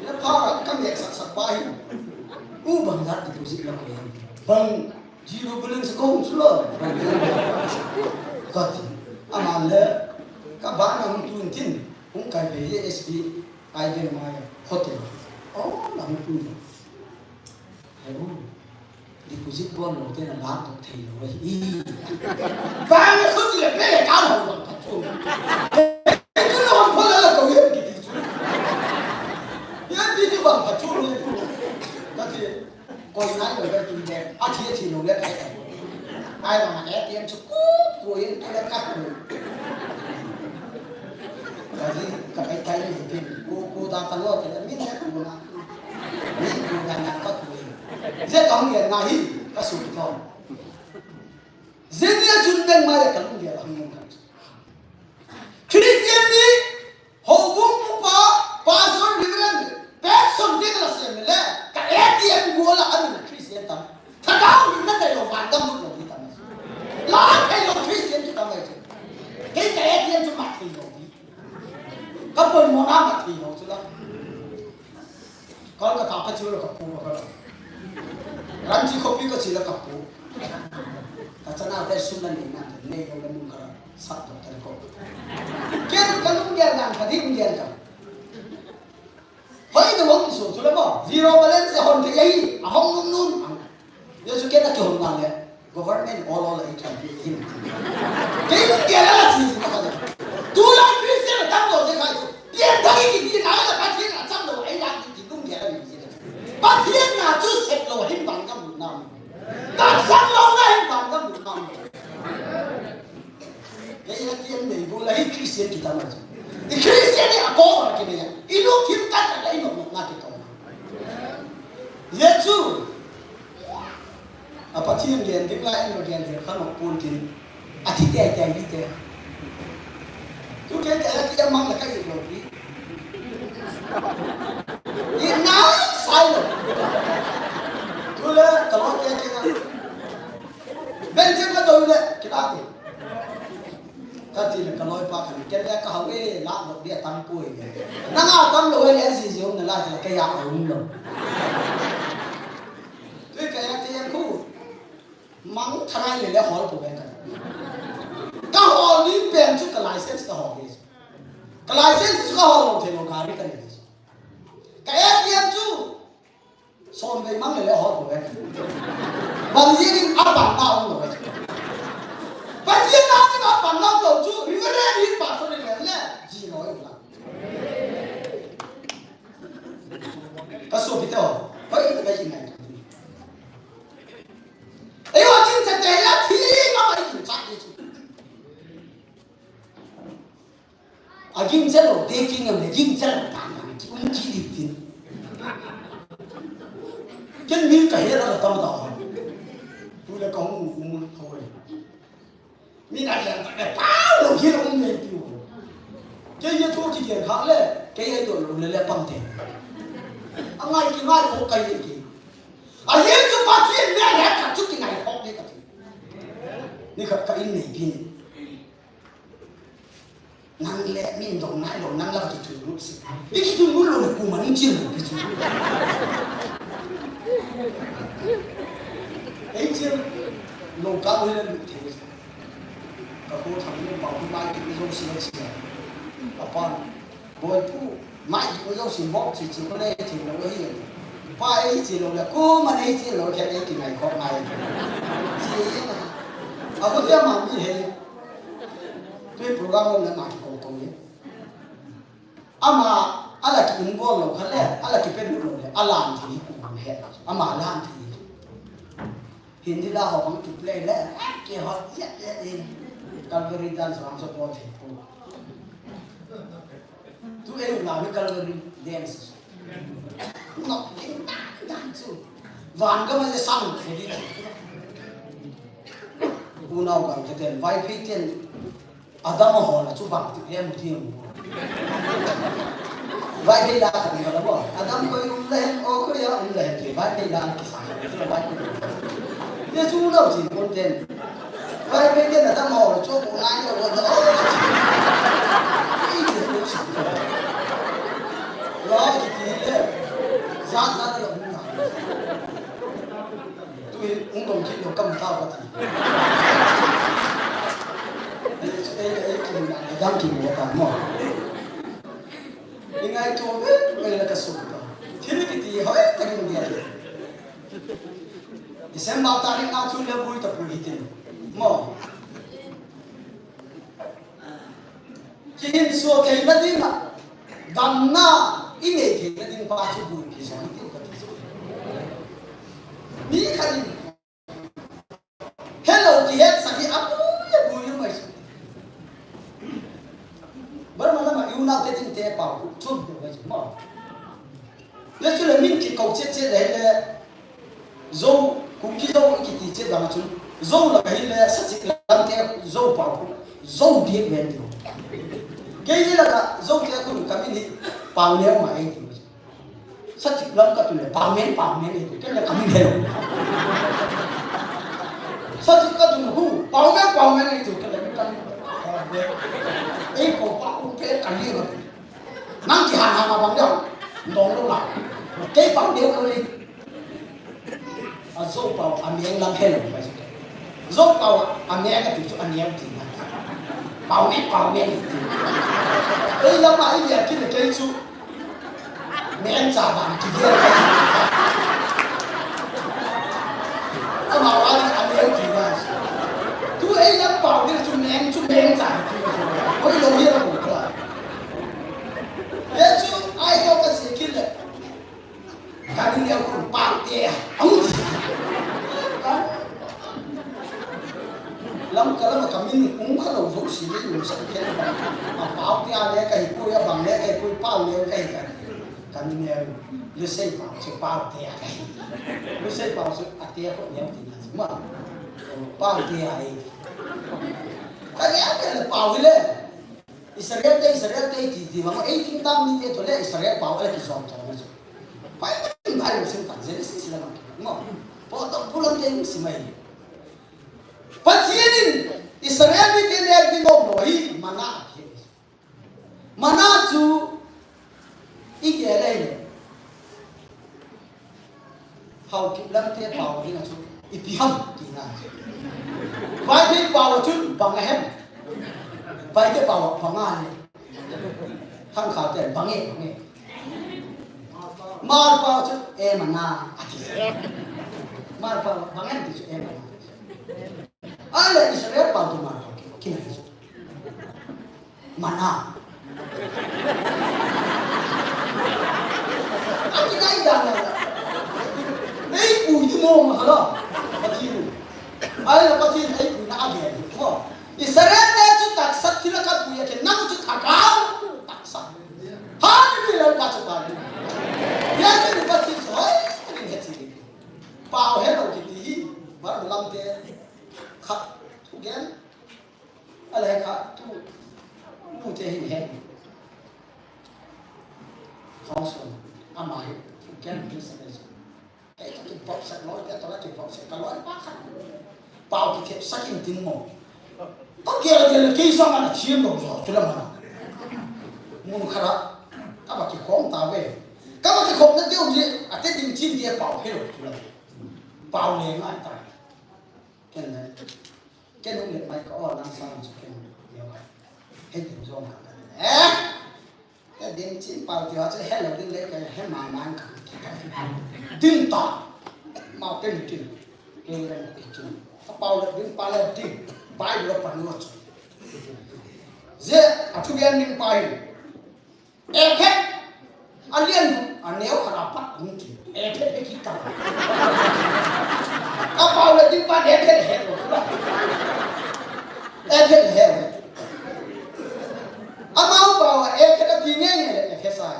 Speaker 7: lệ phá các mẹ sặc sặc bay u bằng giá thì tôi dịch là cái bằng zero balance ko sulo kat amale ka ba na mun tin kung kai be SB ai den mai hotel oh na mun ayo deposit bon lo te na la to thei lo hi ba na so ti le pe ka lo ka chu tu lo pho la ko ye ki ti chu ya ti ti ba ka chu le ka ti ko nai lo ka ti de a ti ti lo le kai ai mà ATM chu ku rồi tu le ka ku ka ji ka kai ni ti ko da ta lo te mi na ku na ni ku da na ka ku dễ có nghĩa là hi các số thôi dễ nhớ chúng ta mà để cần nghĩa là không cần Christian đi hậu cung pa pastor reverend pastor đi là xem là cái ATM của là anh là Christian tâm thật đâu mình nó đầy đủ vàng tâm một lần đi tâm là cái là Christian chúng ta vậy chứ cái ATM chúng mặt thì rồi các bên muốn ăn mặt thì rồi chứ đó còn cái tao cái chưa là cái phụ mà ranchi kopi ko sila kapu kacana te sunan ni na ne ko le mun kara sat to tar ko ken kanum gel dan khadim gel ka hoi de wong so chula ba zero balance hon the yai a hong num nun ye su ken na ko hon le government all ai kan bi hin ke gel la chi ka ka tu la christian ta ko de ka ye ta ki ki na la ka chi na cham do ai la ki dum gel ni ba thiên là chú sệt lộ hình bằng các một năm các sáng lâu nay hình bằng các một năm cái là thiên này vô lấy Christian kita mà thì Christian này có rồi cái này ít lúc thiên cắt là lấy một ngạt cái thôi Giêsu apa thiên gen tiếng lại anh gen thì khăn một cuốn kinh thì tè đi tè chú cái là cái mang là cái gì rồi đi yên nói sai rồi tôi là kalau cái bên trên là tôi đấy cái đó thì cái gì là kalau pa cái cái hậu cái lá một địa tăng cùi nó ngao tăng rồi cái gì gì ông là cái dạng ông rồi tôi cái em khu mắng thay để lấy hỏi của bên cái họ đi bên chút cái license cái họ cái license cái họ thì nó cả đi cái này cái ATM chú son về mắng lại hỏi của em bằng gì đi áp bản tao rồi bằng gì nào cái áp bản tao rồi chú vì cái này đi bảo tôi này là gì nói là cái số bị đâu vậy cái gì này ấy mà chính thật là thì nó phải kiểm tra đi chú à chính chất là thế kinh nghiệm này chính chất là cũng chỉ đi tin chân miếng cái đó là tâm đạo tôi là con muốn thôi miếng này là cái bao lâu kia ông nghe tiêu cái gì thôi chỉ tiền khác lệ cái gì tôi là bằng tiền anh ai cái mai có cái gì à hiện chúng ta chuyện mẹ hết cả chút cái này học đấy cảนี่ครับcái nàyพี่นั่งแหละมีดอกไม้ดอกนั่งแล้วก็ถือรูปสิไอ้ที่ดูรู้เลยกูมันจริงๆพี่จูไอ้เจ้าโลกาเลยนะที่ก็พูดทำเรื่องเป่าที่ไม้ที่ไม่รู้สิ่งอะไรอ่ะป้อนบอยผู้ไม้ที่ไม่รู้สิ่งบอกสิ่งก็ได้ถึงเราเห็นป้าไอ้ที่เราเนี่ยกูมันไอ้ที่เราแค่ไอ้ที่ไหนของไงที่นะเอาก็เรื่องมันมีเหตุด้วยโปรแกรมนั้นมาที่ตรงนี้อามาอะไรที่อินวอลเราเขาเรียกอะไรที่เป็นรูปเลยอะไรที่กูเห็นอามาล้านที่เห็นที่เราของจุดเล่นแล้วเกี่ยวกับเยอะเองการบริการสามสปอร์ตที่กูทุกเรื่องเราเนี่ยการบริแดนซ์นกเก่งดังสุดวันก็ไม่ได้สั่งให้ดีกูน่ากันจะเดินไว้พี่เต้นAdam hol chu bang ti em ti mu vai dei la kan ga bo Adam ko le o ko ya le ti vai dei la ki sa ti vai ye chu lo ji kon ten vai dei den Adam hol chu ko nai lo bo do i ti ko chi lo ji ti le za za lo mu na tu ung dong ki lo kam cái mình làm đang kỳ một cả mỏ nhưng ai cho biết người là cái số đó thì cái gì hết cái gì vậy thì xem bao ta đi ngao chui lên bụi tập bụi thì mỏ chỉ hiện số cái là gì mà đam na ít ngày thì là đi qua chui bụi thì sao thì có gì ní khai hello thì hết sao thì áp bụi như vậy bởi mà yêu nào thế thì thế bảo chốt được vậy mà lấy cho là mình cái câu chết chết đấy là dâu cũng cái dâu cái gì chết làm chúng dâu là cái là sát chết làm thế dâu bảo dâu biết về điều cái gì là cả dâu cái cũng cái gì bảo nếu mà ấy sát chết làm cái tụi bảo men ấy cái là cái gì đấy sát chết cái tụi nó bảo men ấy cái là cái ấy cổ bác cũng thế cảnh gì mà năng chỉ hàng mà bằng nhau đón đâu lại cái bằng điều cơ đi dâu bảo anh em làm hello vậy dâu bảo anh em cái chuyện anh em thì bảo mẹ ấy làm mà ấy vậy chứ là cái chú mẹ trả bằng thì kia cái màu anh em thì là chú ấy làm bảo cái chú mẹ trả có lâu như là một cái đấy chú ai có cái gì kia là cái này cũng bảo tiền ông lắm cái mà mình cũng khá lâu rồi xí mình sẽ cái mà bảo tiền này cái cuối bằng này cái cuối bao nhiêu cái này như xây bảo sẽ bao tiền này như xây bảo sẽ tiền có nhiều tiền mà bao tiền này cái này là bảo cái này Israel đây thì mà ấy chúng ta đi tới thôi Israel bảo cái gì xong rồi phải phải một sinh tận dễ sinh là đúng không? Bỏ tao pulang đến xí mày. Bắt nhiên Israel đi cái này đi đâu rồi mana chú ý cái này hậu kịp lắm thế bảo cái là chú ít hâm thì là phải đi bảo chú bằng em phải cái bảo bằng ai tham khảo tiền bằng nghe mà bảo chứ em mà na mà bảo bằng em thì em ai là Israel bảo tụi mà cái này mà na anh cái này là ấy bùi thì mồm mà đó bắt chi ai là bắt chi ấy bùi na về đúng không Israel này chúng ta sát thì là các bùi cái năm chúng ta cao tak sát hai mươi lần cả chúng ta ya cái bắt chi rồi cái này gì bao hết rồi cái gì mà làm thế khát thu ghen ai khát thu thu thế hình hết không xong amai thu ghen đi sang đây cái bọc sạch nói cái đó cái bọc sạch cái nói quá khát bao cái thiệp sắc in tiếng mồm tất kia là cái sao mà chiếm được rồi chứ làm nào muốn khá các bạn chỉ khóm ta về các bạn chỉ khóm nó tiêu gì à cái tình chim kia bảo hết rồi chứ làm bảo liền ai ta cái này cái nông nghiệp mày có đang sao mà cái nhiều vậy hết tiền rồi mà cái điện chim bảo thì họ sẽ hết là đi lấy cái hết mà mang cả tin tỏ mau cái gì cái này cái chuyện bao là đến bao là đi bài là phần luôn dễ à chú em mình bài em hết anh liên anh nếu khả bắt cũng chỉ em hết cái gì cả à bao là đến bài em hết rồi em hết rồi à bao em hết cái gì nghe em hết sai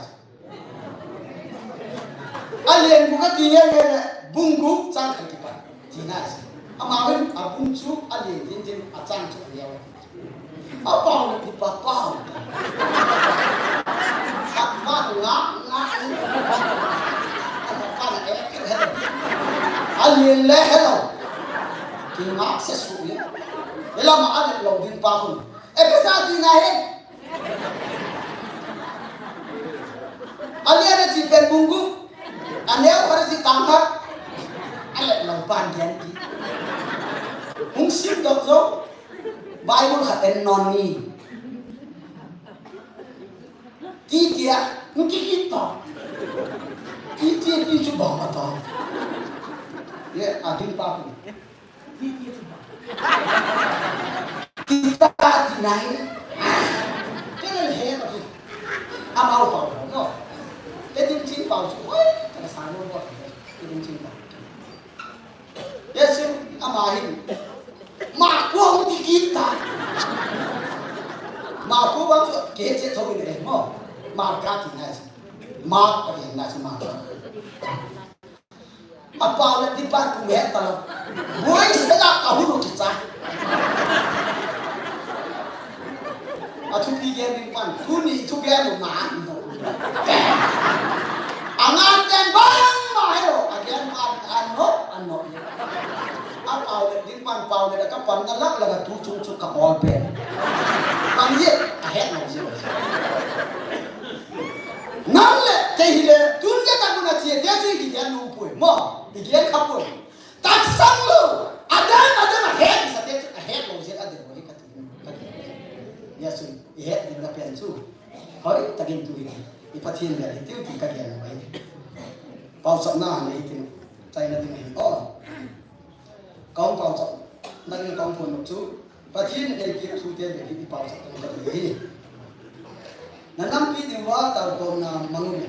Speaker 7: anh liên cũng cái gì nghe bung cú sang cái bài thì này amarin abung chu ali din atang chu yaw apa di papa apa nga apa na ali le hello ki nga se su ya ela ma ali lo din pa hun e ka sa ti na he ali ana ti pen bungu aneu har si tangkat ale lo pan dian ki hung sim dok zo Bible khaten non ni tia nu ki to ki tia ki chu ba ma to ye a tin pa ku ki tia chu ba ki ta ti nai cái này là hệ mà thôi à bao bảo nó cái tiếng chim bảo chú ơi cái sáng luôn rồi cái tiếng chim bảo yes à mà hình mà quăng thì kín ta mà cô bảo chú cái chết thôi cái này mà cá thì này mà cái này là mà à bao là đi bắt cùng hết tao mỗi sẽ là cả hút được cha à chú đi game liên quan chú đi chú game một mã anh ăn game bắn mà hiểu anh game ăn nốt anh ao liên quan vào này là các bạn đã lắc là chú chung cả con bè bằng gì hết nào gì nắm lệ cái gì đấy chú cái ta muốn là gì thế chứ cái game luôn bùi mà cái game khắp bùi tắt xong luôn anh mà hết thì sao thế hết rồi gì anh đừng có cái yes hết thì là tiền su hỏi ta kinh tu này đi phát hiện là tiêu thì cái gì là vậy bao sọt na này thì tay là tiếng ô con bao sọt năng con phun một chút phát hiện để kiếm số tiền để đi bao sọt trong cái gì là năm kia thì hóa tàu con mang người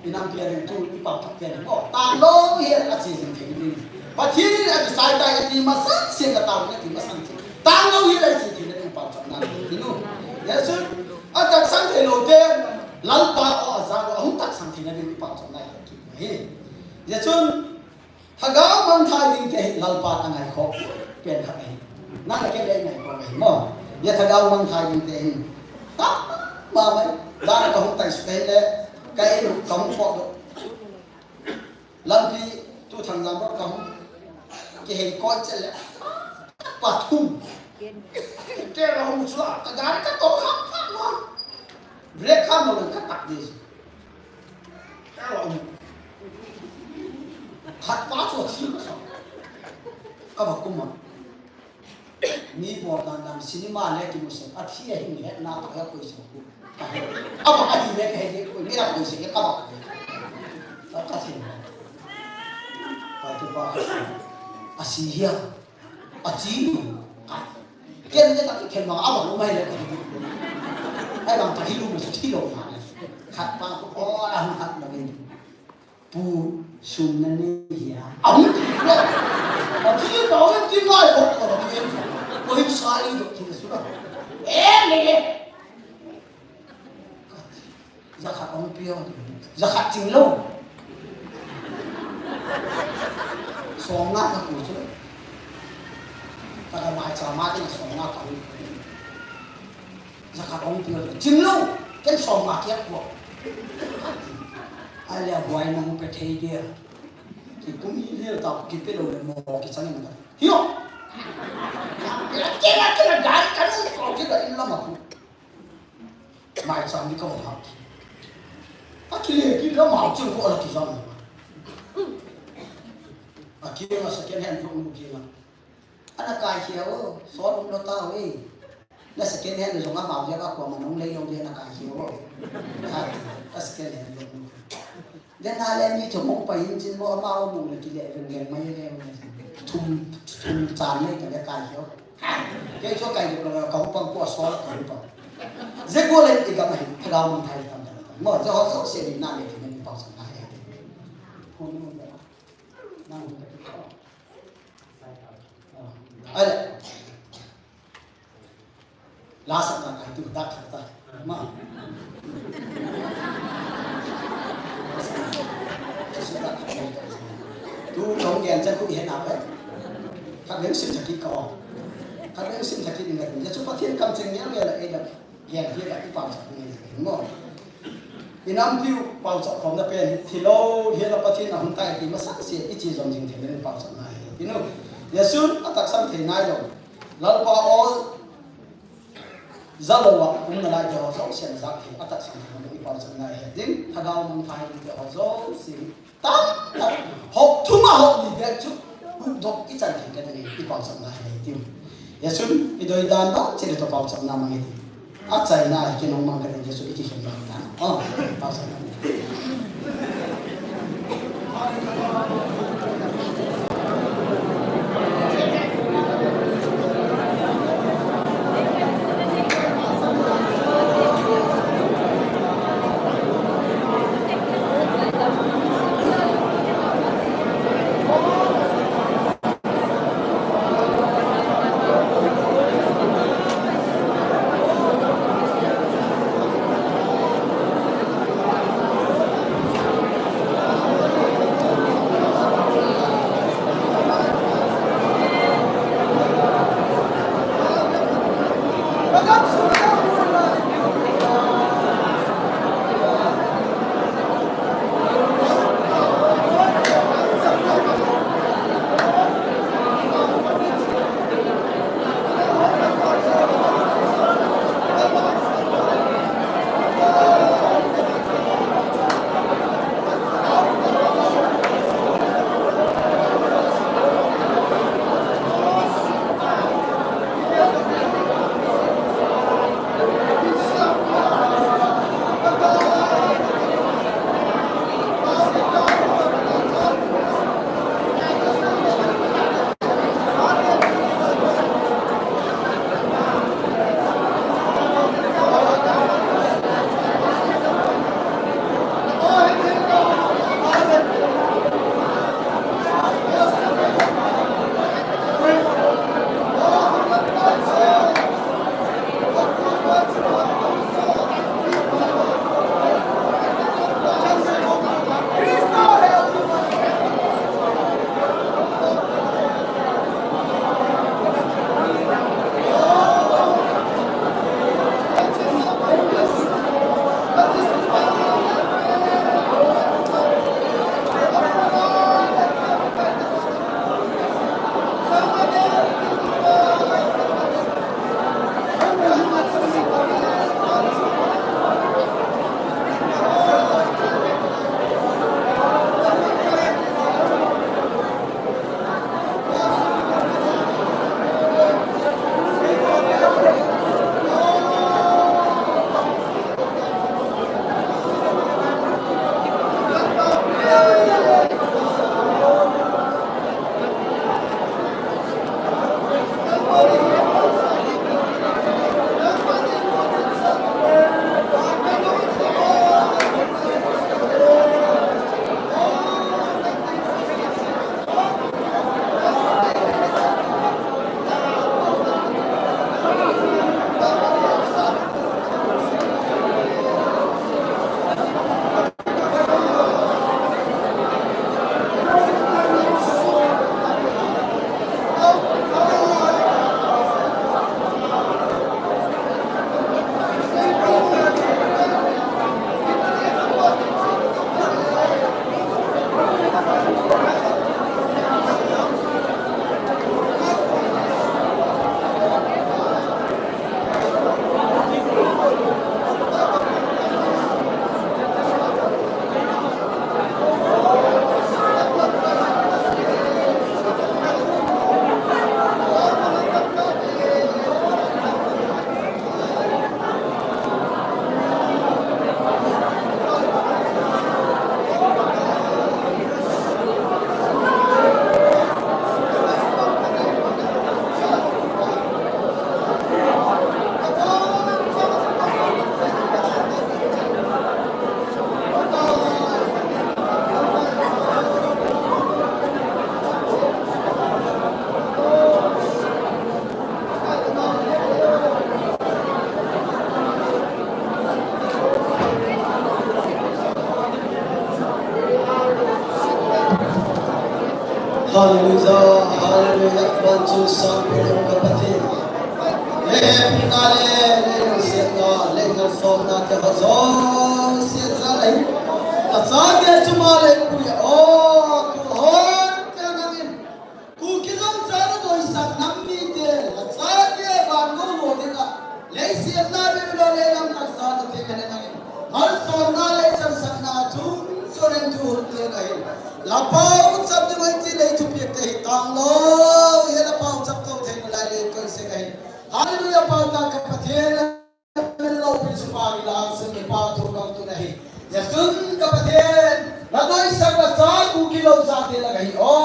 Speaker 7: đi năm kia thì tu đi bao sọt tiền ô ta lô hiện là gì thì đi phát hiện là cái sai tay thì mà sáng xem là tàu cái thì mà sáng ta lô hiện là gì thì đi bao sọt na đi luôn yes anh ta sang thế đầu tiên lần ba ở ra của ông ta sang thế này đi bảo trong này yes thằng gái mang thai đi cái lần ba thằng này khó tiền thật này năng là cái đây này có này mà yes thằng gái mang thai đi cái tắt mà mấy ra là không tay cái đấy cái nó không có được lần thì tôi thằng giám đốc không cái hình coi chơi là và thùng cái là không sợ cái gái cái tổ khóc nó break khăm rồi cái tặc đi cái là hạt quá rồi chim các bạn cũng mà mi bỏ đàn cinema này thì một số ăn chia hình hết na tao cái gì các bạn ăn gì đấy cái gì cũng biết là cái gì các bạn đó cái gì phải thứ ba Asia Asia cái này là cái mà áo bảo may là cái bằng tay luôn mà chỉ đồ mà khát bao có ăn khát là mình pu sum nên gì à ống mà chỉ nói cái nói một cái là cái ਕੋਈ sai được thì số đó này ra khát ống piao ra khát chừng lâu song ngắt nó cũng chứ ta đã mai chả mai cái song ngắt cả ra khát ống piao chừng lâu cái song ngắt kia của ai là hoài năng phải thấy đi thì cũng hiểu tao cái đồ này mò cái sáng này mà hiểu cái là gái cái nó có cái đấy lắm mà mai sáng đi câu học cái nó màu chưa có là cái gì mà kia mà second hand không kia mà anh cái chiếu số nó tao ấy là second hand rồi màu giá các mà nó lấy ông kia là cái chiếu cái second hand đến nay em đi chụp một bài hình trên bộ bao bù là chỉ để về mấy em thùng tràn lên cái cài chiếu cái chỗ cài được là có bằng qua xóa là có bằng dễ qua lên thì cái này thay đầu mình thay tầm mở cho họ sẽ đi nào để thì mình bảo sản này ấy lá sạch là cái từ đắc thật ta mà tu không đèn chân cũng hiện nào vậy các đến sinh thật cỏ các đến sinh thật người giờ chúng ta thiên cầm trình nhớ là đây là đèn kia là cái bảo sạch này đúng không thì năm tiêu bảo sạch không là bền thì lâu hiện là phát thiên là hôm nay thì mới sáng xịt ít chỉ dòng trình thì nên bảo sạch này thì nó giờ xuống ở tại sao thì ngay rồi lần qua ô giờ lâu cũng là lại cho dấu xem rằng thì ở tại sao thì bảo sạch này đến thằng nào mình phải để họ dấu xí tắm học thua mà học gì vậy chứ không học ít chẳng thì cái này đi bảo sạch này tiêu giờ xuống thì đôi đàn đó chỉ để tôi bảo sạch nào mà nghe achai na ke no mang ka je so iki hen na pasal Hallelujah, hallelujah. One, two, song, kapatid. Pinale, le siya le song na te hazon siya zalay. Asage tumale kuya. Oh, kuhon ka namin. Kukilong sana do isak namni de. Asage bango mo dika. Le siya na biblo le lang taksana te kane namin. Har song na le chan sakna tu soren tu te kahin. Lapau ucap di mai ti le tu piek te tang lo. Ye lapau ucap to te mulai le ko se kahin. Hallelujah, Pada kapatid. supagi lang sa ipato kang tunahi. Yasun kapatid, nadoy sa kasal kung kilaw sa atin lagahi. O,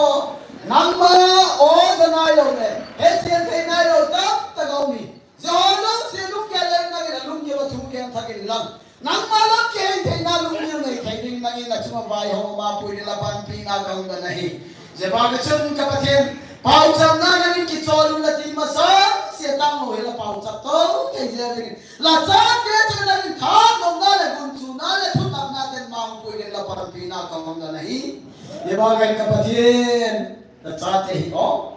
Speaker 7: nang mga o danayaw ne, hetiyan kay nayaw tap tagaw mi. Zolang silong kaya lang alung kilaw sumukyan takin lang. Nang malang kay nalung may kay din nangin at sumabay ho mapoy nila panpinag ang danahi. Jabagatsun kapatid, paucap na namin kitsolong natin masa, siya tang mo hila paucap to, kay siya rin. Lasat kaya siya namin kagong na nagunso na natutap natin mapoy nila panpinag ang danahi. Jabagat kapatid, natsate ho,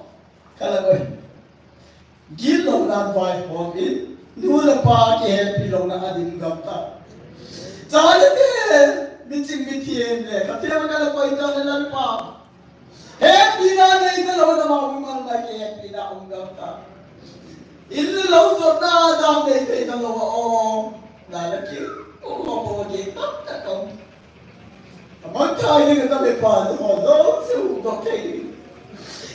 Speaker 7: kalagoy. Gilaw na buhay po amin, nula pa ki-happy lang na ading gamta. Tsaka din, bitsing-bitsing eh. Kasi naman ka nagpahinta na lang pa. Happy na na ito lang na mamumang nag-happy na akong gamta. Inilaw so na adam na ito itong lawa o lalaki. O kapagkita, takang. Magkain nga kami pa. Sumugok kayo.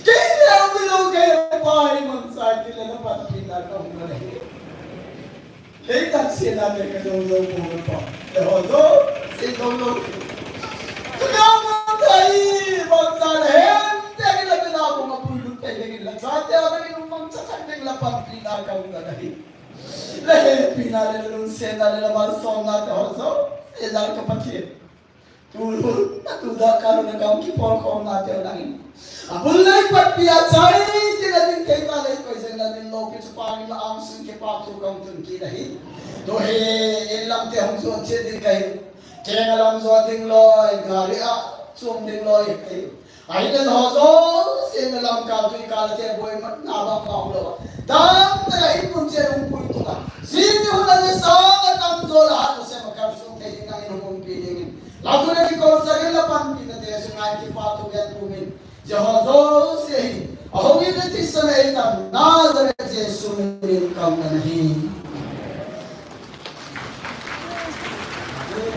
Speaker 7: Kaya niya ang bilaw kayo pa. Mag-site nila na patinag ang malahi. Kaya taksi namin kadulong mo pa. Lehodo, si Dolo. Kaya tayo, magtalahin. Dahil na pinako mapulot tayo ng laksate. Ang inumang sakandang lapang pinakaw na dahil. Dahil pinalilong sena nila mansong natin. Hoso, ilang kapatid. Tulog, natuda ka rin ang kipol-kong natin ang Abulay pagpiyatay, tinating kay talay ko isang natin lopin sa Panginoon ang kipato kang tunkilahin. Dohe, ilang tiyang suot siya din kayo. Kaya nga lang suot din loy, gari sum din loy kayo. Ay na hoso, siya na lang kato ikala siya buhay nabang paulo. Dam, tagaipon siya ng punto ka. Sino ho na nisang at ang lahat o siya magkaroon kayo ng inumong piningin. Lago na ikaw sa rilapan, pinataya sa nga kipato yan pumin. Jehovah say, "Ahoy na tisa na itam, Nazareth Jesus min kam nahi."
Speaker 2: Thank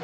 Speaker 2: you.